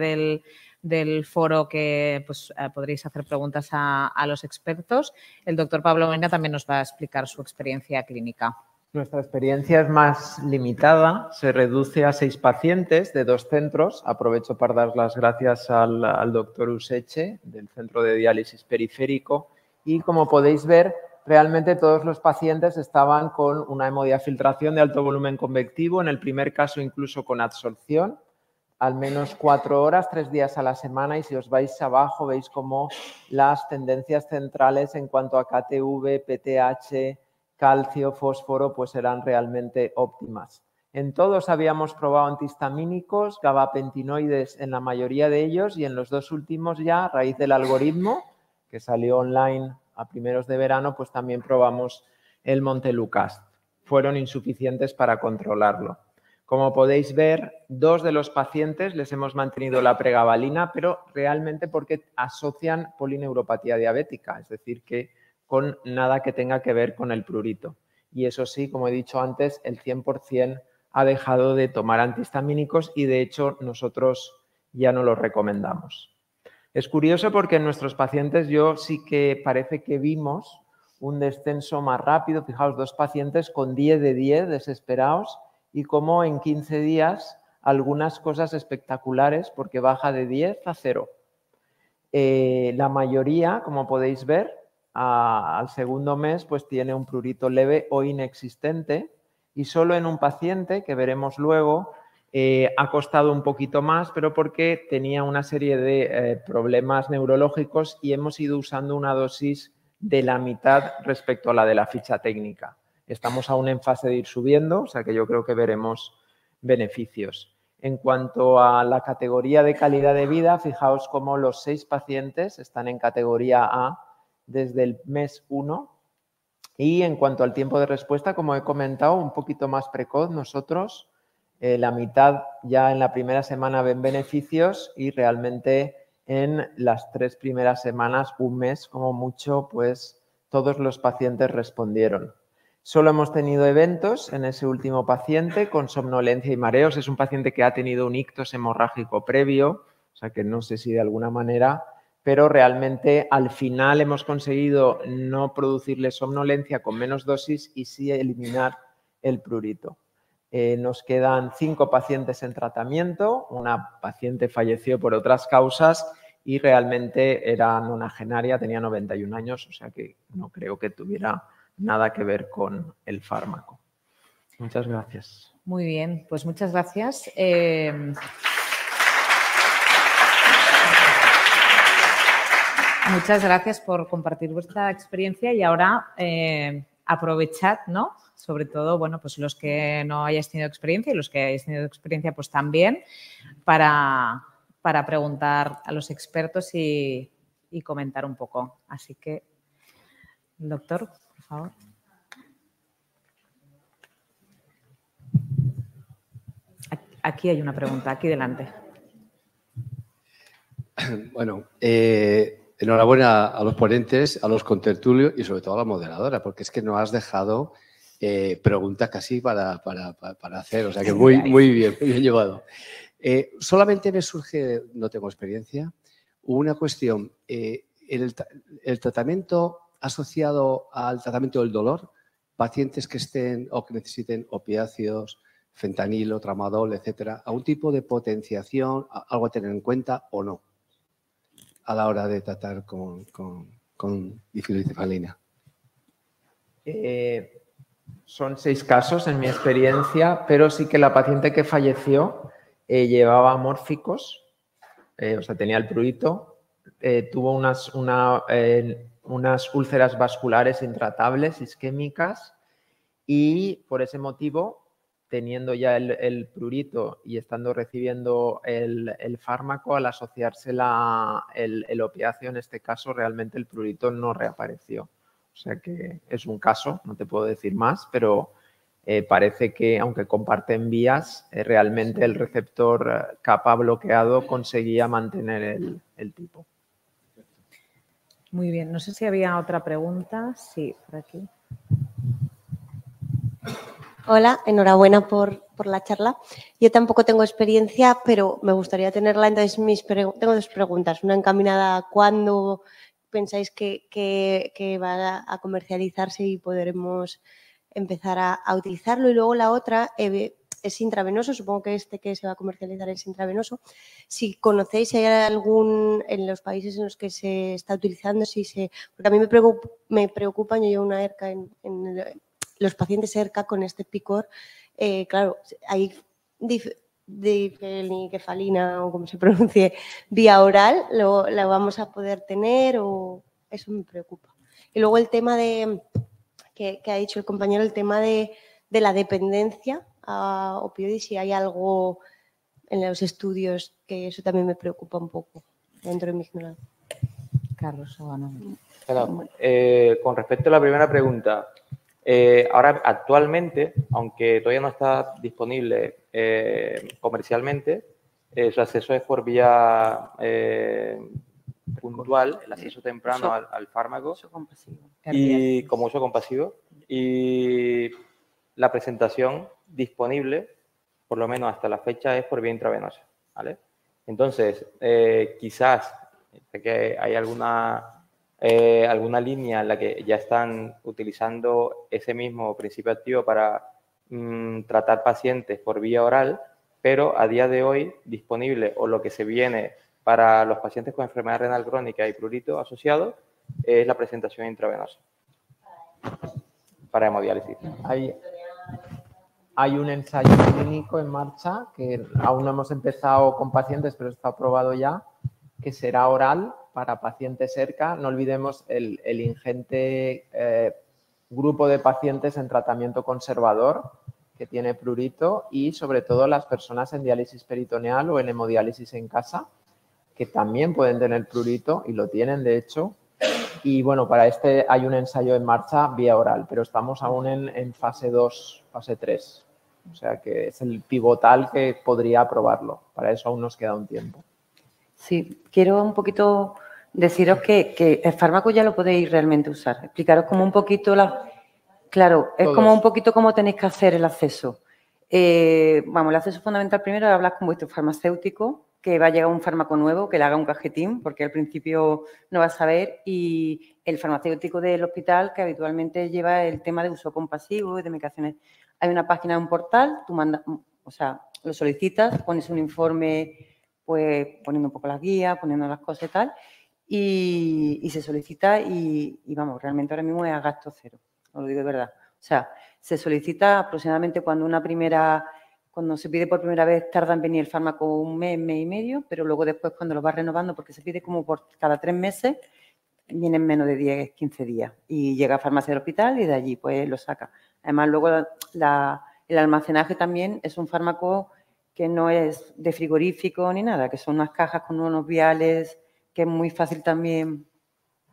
del foro, que pues, podréis hacer preguntas a los expertos, el doctor Pablo Mena también nos va a explicar su experiencia clínica. Nuestra experiencia es más limitada, se reduce a 6 pacientes de 2 centros. Aprovecho para dar las gracias al doctor Useche del Centro de Diálisis Periférico, y como podéis ver, realmente todos los pacientes estaban con una hemodiafiltración de alto volumen convectivo, en el primer caso incluso con adsorción, al menos 4 horas, 3 días a la semana, y si os vais abajo veis como las tendencias centrales en cuanto a KTV, PTH, calcio, fósforo, pues eran realmente óptimas. En todos habíamos probado antihistamínicos, gabapentinoides en la mayoría de ellos, y en los 2 últimos ya, a raíz del algoritmo que salió online a primeros de verano, pues también probamos el Montelukast. Fueron insuficientes para controlarlo. Como podéis ver, 2 de los pacientes les hemos mantenido la pregabalina, pero realmente porque asocian polineuropatía diabética, es decir, que con nada que tenga que ver con el prurito. Y eso sí, como he dicho antes, el 100% ha dejado de tomar antihistamínicos, y de hecho nosotros ya no los recomendamos. Es curioso porque en nuestros pacientes yo sí que parece que vimos un descenso más rápido. Fijaos, 2 pacientes con 10 de 10 desesperados, y como en 15 días algunas cosas espectaculares, porque baja de 10 a 0. La mayoría, como podéis ver, al segundo mes pues tiene un prurito leve o inexistente, y solo en un paciente, que veremos luego, ha costado un poquito más, pero porque tenía una serie de problemas neurológicos, y hemos ido usando una dosis de la mitad respecto a la de la ficha técnica. Estamos aún en fase de ir subiendo, o sea que yo creo que veremos beneficios. En cuanto a la categoría de calidad de vida, fijaos cómo los 6 pacientes están en categoría A desde el mes 1. Y en cuanto al tiempo de respuesta, como he comentado, un poquito más precoz nosotros. La mitad ya en la primera semana ven beneficios, y realmente en las 3 primeras semanas, un mes como mucho, pues todos los pacientes respondieron. Solo hemos tenido eventos en ese último paciente con somnolencia y mareos. Es un paciente que ha tenido un ictus hemorrágico previo, o sea que no sé si de alguna manera, pero realmente al final hemos conseguido no producirle somnolencia con menos dosis, y sí eliminar el prurito. Nos quedan 5 pacientes en tratamiento, una paciente falleció por otras causas y realmente era nonagenaria, tenía 91 años, o sea que no creo que tuviera nada que ver con el fármaco. Muchas gracias. Muy bien, pues muchas gracias. Muchas gracias por compartir vuestra experiencia, y ahora aprovechad, ¿no? Sobre todo, bueno, pues los que no hayáis tenido experiencia, y los que hayáis tenido experiencia, pues también, para preguntar a los expertos y comentar un poco. Así que, doctor, por favor. Aquí hay una pregunta, aquí delante. Bueno, enhorabuena a los ponentes, a los contertulios y sobre todo a la moderadora, porque es que nos has dejado preguntas casi para hacer, o sea que muy bien llevado. Solamente me surge, no tengo experiencia, una cuestión. El tratamiento asociado al tratamiento del dolor, pacientes que estén o que necesiten opiáceos, fentanilo, tramadol, etcétera, a un tipo de potenciación, algo a tener en cuenta o no a la hora de tratar con difluroencefalina? Son 6 casos en mi experiencia, pero sí que la paciente que falleció llevaba mórficos, o sea, tenía el prurito, tuvo unas úlceras vasculares intratables, isquémicas, y por ese motivo, teniendo ya el prurito y estando recibiendo el fármaco, al asociarse el opiáceo, en este caso, realmente el prurito no reapareció. O sea que es un caso, no te puedo decir más, pero parece que, aunque comparten vías, realmente el receptor kappa bloqueado conseguía mantener el tipo. Muy bien, no sé si había otra pregunta. Sí, por aquí. Hola, enhorabuena por la charla. Yo tampoco tengo experiencia, pero me gustaría tenerla. Entonces, tengo 2 preguntas. Una encaminada a cuándo pensáis que va a comercializarse y podremos empezar a utilizarlo. Y luego la otra es intravenoso. Supongo que que se va a comercializar es intravenoso. Si conocéis si hay algún en los países en los que se está utilizando, porque a mí me preocupa, yo llevo una ERCA en los pacientes ERCA con este picor, claro, hay difenyquefalina o como se pronuncie, vía oral, ¿la vamos a poder tener o eso me preocupa? Y luego el tema que ha dicho el compañero, el tema de la dependencia a opioides, si hay algo en los estudios que eso también me preocupa un poco dentro de mi ignorancia. Carlos, bueno. Con respecto a la primera pregunta, ahora actualmente, aunque todavía no está disponible comercialmente, su acceso es por vía puntual, el acceso temprano al fármaco y como uso compasivo, y la presentación disponible, por lo menos hasta la fecha, es por vía intravenosa, ¿vale? Entonces, quizás sé que hay alguna línea en la que ya están utilizando ese mismo principio activo para tratar pacientes por vía oral, pero a día de hoy disponible, o lo que se viene para los pacientes con enfermedad renal crónica y prurito asociado, es la presentación intravenosa para hemodiálisis. Hay un ensayo clínico en marcha que aún no hemos empezado con pacientes, pero está aprobado ya, que será oral para pacientes ERCA. No olvidemos el ingente grupo de pacientes en tratamiento conservador que tiene prurito y sobre todo las personas en diálisis peritoneal o en hemodiálisis en casa, que también pueden tener prurito y lo tienen de hecho. Y bueno, para este hay un ensayo en marcha vía oral, pero estamos aún en fase 2, fase 3. O sea que es el pivotal que podría aprobarlo. Para eso aún nos queda un tiempo. Sí, quiero un poquito deciros que el fármaco ya lo podéis realmente usar. Explicaros como un poquito Claro, es como un poquito cómo tenéis que hacer el acceso. Vamos, el acceso fundamental primero es hablar con vuestro farmacéutico, que va a llegar un fármaco nuevo, que le haga un cajetín, porque al principio no va a saber, y el farmacéutico del hospital, que habitualmente lleva el tema de uso compasivo y de medicaciones. Hay una página, un portal, tú mandas, o sea, lo solicitas, pones un informe, pues poniendo un poco las guías, poniendo las cosas y tal, y se solicita y vamos, realmente ahora mismo es a gasto cero, os lo digo de verdad. O sea, se solicita aproximadamente cuando se pide por primera vez tarda en venir el fármaco un mes, mes y medio, pero luego después cuando lo vas renovando, porque se pide como por cada 3 meses, vienen menos de 10, 15 días y llega a farmacia del hospital y de allí pues lo saca. Además luego el almacenaje también es un fármaco que no es de frigorífico ni nada, que son unas cajas con unos viales, que es muy fácil también.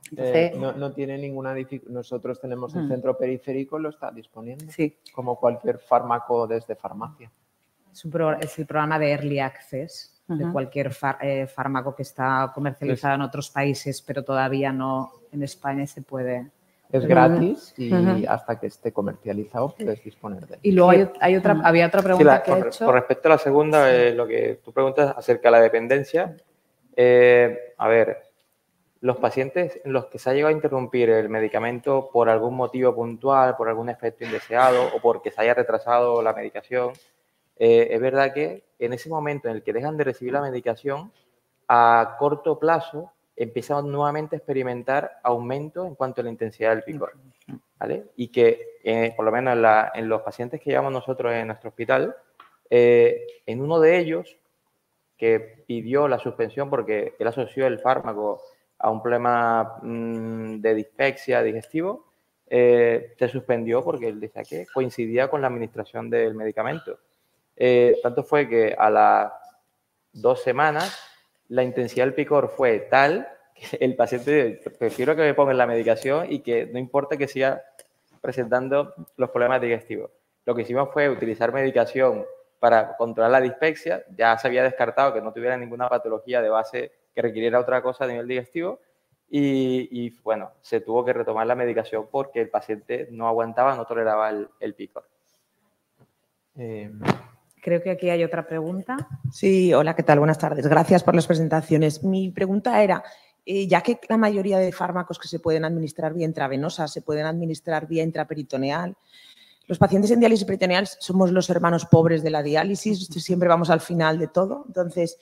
Entonces, no tiene ninguna dificultad. Nosotros tenemos el centro periférico, lo está disponiendo. Sí. Como cualquier fármaco desde farmacia. Es el programa de Early Access de cualquier fármaco que está comercializado en otros países, pero todavía no en España se puede. Es gratis y hasta que esté comercializado puedes disponer de él. Y luego había otra pregunta que he hecho. Con respecto a la segunda, lo que tú preguntas acerca de la dependencia, a ver, los pacientes en los que se ha llegado a interrumpir el medicamento por algún motivo puntual, por algún efecto indeseado o porque se haya retrasado la medicación, es verdad que en ese momento en el que dejan de recibir la medicación, a corto plazo empiezan nuevamente a experimentar aumento en cuanto a la intensidad del picor, ¿vale? Y que, por lo menos en los pacientes que llevamos nosotros en nuestro hospital, en uno de ellos, que pidió la suspensión porque él asoció el fármaco a un problema de dispepsia digestivo, se suspendió porque él decía que coincidía con la administración del medicamento. Tanto fue que a las 2 semanas la intensidad del picor fue tal que el paciente dijo, prefiero que me pongan la medicación y que no importa que siga presentando los problemas digestivos. Lo que hicimos fue utilizar medicación para controlar la dispepsia. Ya se había descartado que no tuviera ninguna patología de base que requiriera otra cosa a nivel digestivo y bueno, se tuvo que retomar la medicación porque el paciente no aguantaba, no toleraba el picor. Creo que aquí hay otra pregunta. Sí, hola, ¿qué tal? Buenas tardes. Gracias por las presentaciones. Mi pregunta era, ya que la mayoría de fármacos que se pueden administrar vía intravenosa se pueden administrar vía intraperitoneal, los pacientes en diálisis peritoneal somos los hermanos pobres de la diálisis, siempre vamos al final de todo. Entonces,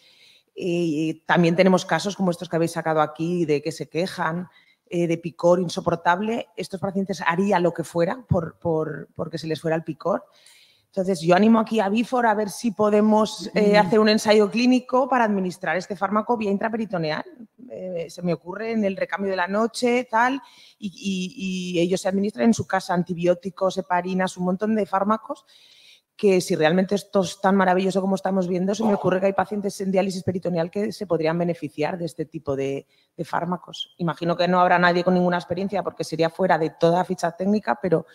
también tenemos casos como estos que habéis sacado aquí de que se quejan de picor insoportable. Estos pacientes harían lo que fuera porque se les fuera el picor. Entonces, yo animo aquí a Vifor a ver si podemos hacer un ensayo clínico para administrar este fármaco vía intraperitoneal. Se me ocurre en el recambio de la noche, tal, y ellos se administran en su casa antibióticos, heparinas, un montón de fármacos que si realmente esto es tan maravilloso como estamos viendo, se me ocurre que hay pacientes en diálisis peritoneal que se podrían beneficiar de este tipo de fármacos. Imagino que no habrá nadie con ninguna experiencia porque sería fuera de toda ficha técnica, pero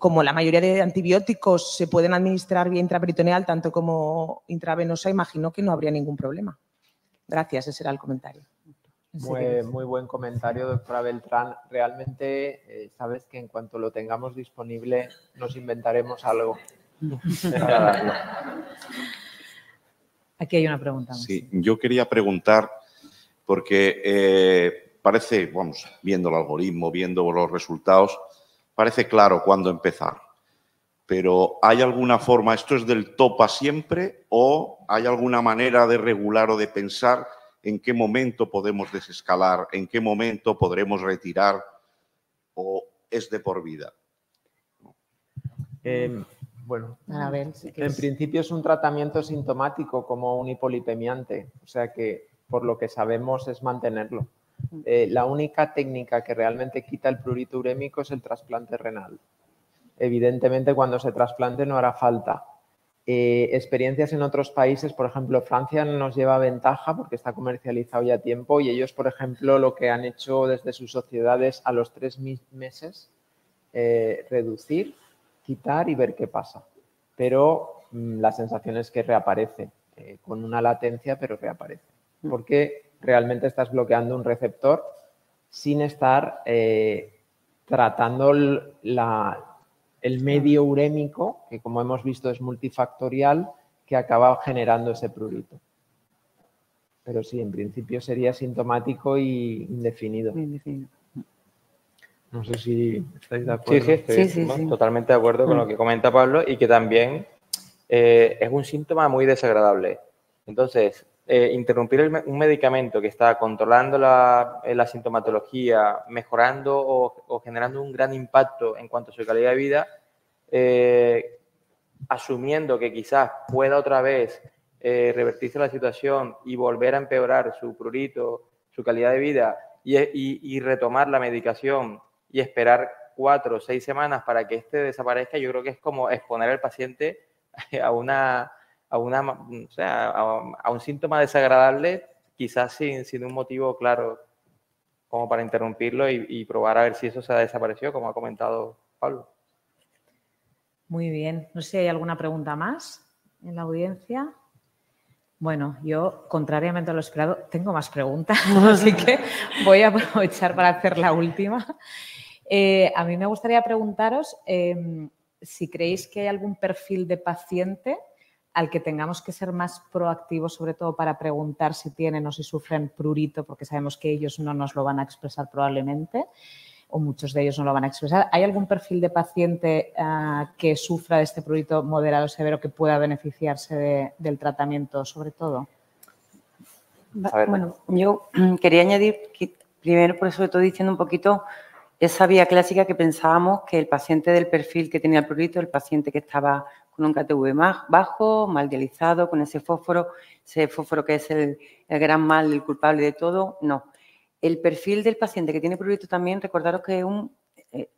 como la mayoría de antibióticos se pueden administrar vía intraperitoneal tanto como intravenosa, imagino que no habría ningún problema. Gracias, ese era el comentario. Muy buen comentario, doctora Beltrán. Realmente sabes que en cuanto lo tengamos disponible nos inventaremos algo. Aquí hay una pregunta más. Sí, yo quería preguntar, porque parece, vamos, viendo el algoritmo, viendo los resultados, parece claro cuándo empezar. Pero ¿hay alguna forma, esto es del topa siempre, o hay alguna manera de regular o de pensar en qué momento podemos desescalar, en qué momento podremos retirar, o es de por vida? Bueno, A ver, en principio es un tratamiento sintomático como un hipolipemiante, o sea que por lo que sabemos es mantenerlo. La única técnica que realmente quita el prurito urémico es el trasplante renal. Evidentemente, cuando se trasplante no hará falta. Experiencias en otros países, por ejemplo, Francia nos lleva ventaja porque está comercializado ya a tiempo y ellos, por ejemplo, lo que han hecho desde sus sociedades a los 3 meses, reducir, quitar y ver qué pasa. Pero la sensación es que reaparece, con una latencia, pero reaparece. Porque realmente estás bloqueando un receptor sin estar tratando el medio urémico, que como hemos visto es multifactorial, que acaba generando ese prurito. Pero sí, en principio sería sintomático y indefinido. No sé si estáis de acuerdo. Sí, estoy totalmente de acuerdo con lo que comenta Pablo y que también es un síntoma muy desagradable. Entonces, interrumpir un medicamento que está controlando la sintomatología, mejorando o generando un gran impacto en cuanto a su calidad de vida, asumiendo que quizás pueda otra vez revertirse la situación y volver a empeorar su prurito, su calidad de vida y retomar la medicación y esperar 4 o 6 semanas para que este desaparezca, yo creo que es como exponer al paciente a un síntoma desagradable, quizás sin un motivo claro como para interrumpirlo y probar a ver si eso se ha desaparecido, como ha comentado Pablo. Muy bien. No sé si hay alguna pregunta más en la audiencia. Bueno, yo, contrariamente a lo esperado, tengo más preguntas, así que voy a aprovechar para hacer la última. A mí me gustaría preguntaros si creéis que hay algún perfil de paciente al que tengamos que ser más proactivos, sobre todo para preguntar si tienen o si sufren prurito, porque sabemos que ellos no nos lo van a expresar probablemente, o muchos de ellos no lo van a expresar. ¿Hay algún perfil de paciente que sufra de este prurito moderado severo que pueda beneficiarse del tratamiento sobre todo? Bueno, yo quería añadir que primero, por sobre todo, diciendo un poquito esa vía clásica que pensábamos que el paciente del perfil que tenía el prurito, el paciente que estaba con un KTV más bajo, mal dializado, con ese fósforo que es el gran mal, el culpable de todo, no. El perfil del paciente que tiene prurito también, recordaros que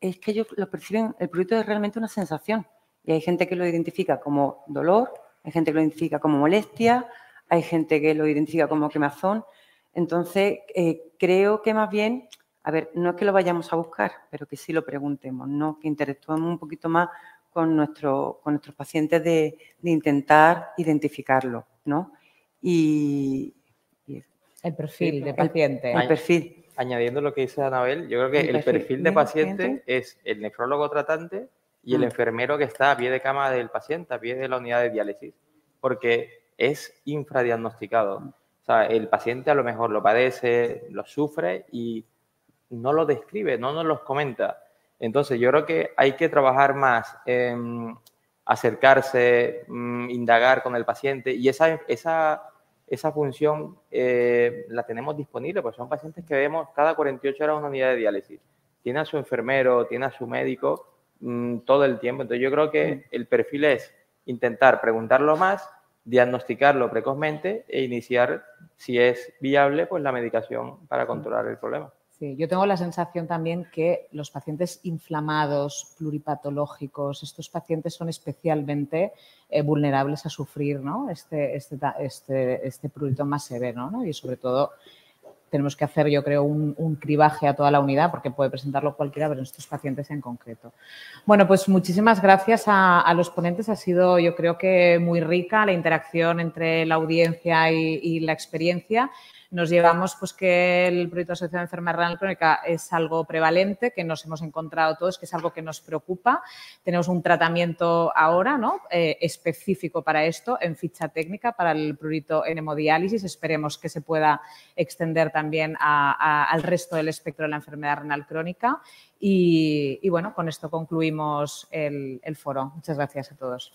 es que ellos lo perciben, el prurito es realmente una sensación. Y hay gente que lo identifica como dolor, hay gente que lo identifica como molestia, hay gente que lo identifica como quemazón. Entonces, creo que más bien, a ver, no es que lo vayamos a buscar, pero que sí lo preguntemos, ¿no? Que interactuemos un poquito más con nuestros pacientes de intentar identificarlo, ¿no? Y el perfil de paciente. El perfil. Añadiendo lo que dice Anabel, yo creo que el perfil de paciente es el nefrólogo tratante y el enfermero que está a pie de cama del paciente, a pie de la unidad de diálisis, porque es infradiagnosticado. O sea, el paciente a lo mejor lo padece, lo sufre y no lo describe, no nos los comenta. Entonces, yo creo que hay que trabajar más en acercarse, indagar con el paciente y esa función la tenemos disponible, porque son pacientes que vemos cada 48 horas en una unidad de diálisis. Tiene a su enfermero, tiene a su médico todo el tiempo. Entonces, yo creo que el perfil es intentar preguntarlo más, diagnosticarlo precozmente e iniciar, si es viable, pues la medicación para controlar el problema. Sí, yo tengo la sensación también que los pacientes inflamados, pluripatológicos, estos pacientes son especialmente vulnerables a sufrir, ¿no? este prurito más severo, ¿no? Y sobre todo tenemos que hacer, yo creo, un cribaje a toda la unidad porque puede presentarlo cualquiera, pero en estos pacientes en concreto. Bueno, pues muchísimas gracias a los ponentes. Ha sido, yo creo que muy rica la interacción entre la audiencia y la experiencia. Nos llevamos pues que el prurito asociado a enfermedad renal crónica es algo prevalente, que nos hemos encontrado todos, que es algo que nos preocupa. Tenemos un tratamiento ahora, ¿no? Específico para esto, en ficha técnica para el prurito en hemodiálisis. Esperemos que se pueda extender también al resto del espectro de la enfermedad renal crónica. Y bueno, con esto concluimos el foro. Muchas gracias a todos.